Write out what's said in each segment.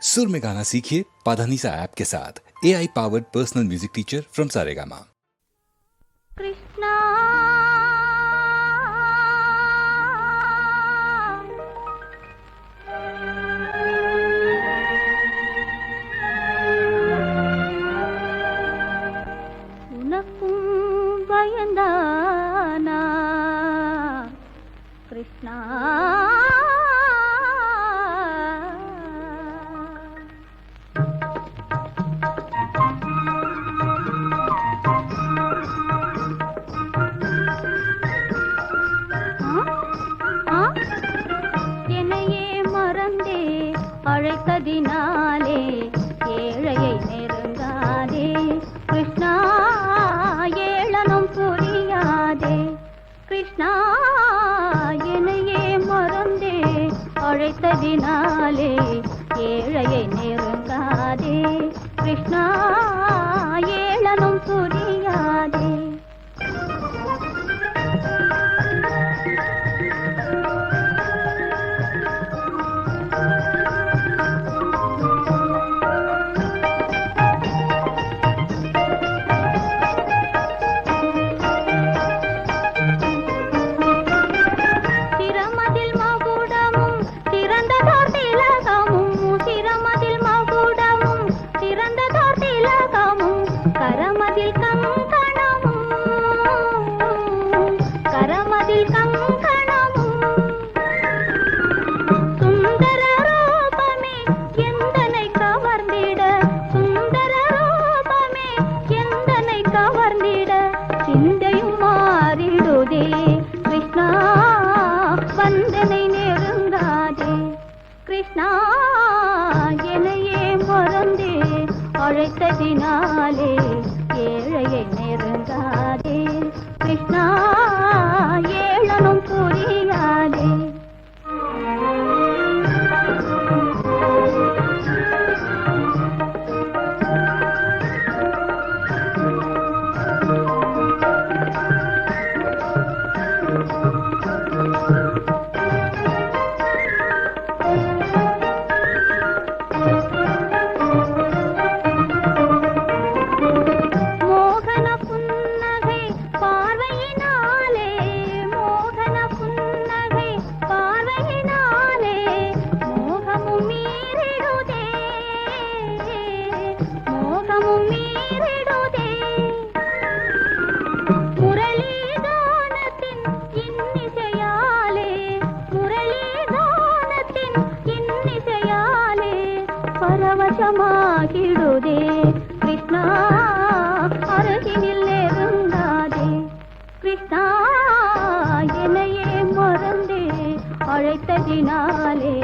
सुर में गाना सीखिए पाधानीसा ऐप के साथ। AI powered personal music teacher from Saregama. Krishna उनक्कुम பயந்தானா कृष्णा அழைத்ததினாலே ஏழையை நெருங்காதே கிருஷ்ணா, ஏளனம் புரியாதே கிருஷ்ணா, என்னையே மறந்தே அழைத்ததினாலே ஏழையை நெருங்காதே கிருஷ்ணா, ஏளனம் புரியாதே. கிருஷ்ணா, என்னையே மறந்தே அழைத்ததினாலே ஏழையை நெருங்காதே கிருஷ்ணா, ஏளனம் புரியாதே. பரவசமாகிடுதே கிருஷ்ணா, அருகினில் நெருங்காதே கிருஷ்ணா, என்னையே மறந்தே அழைத்ததினாலே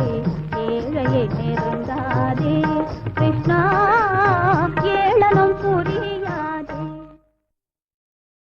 ஏழையை நெருங்காதே கிருஷ்ணா.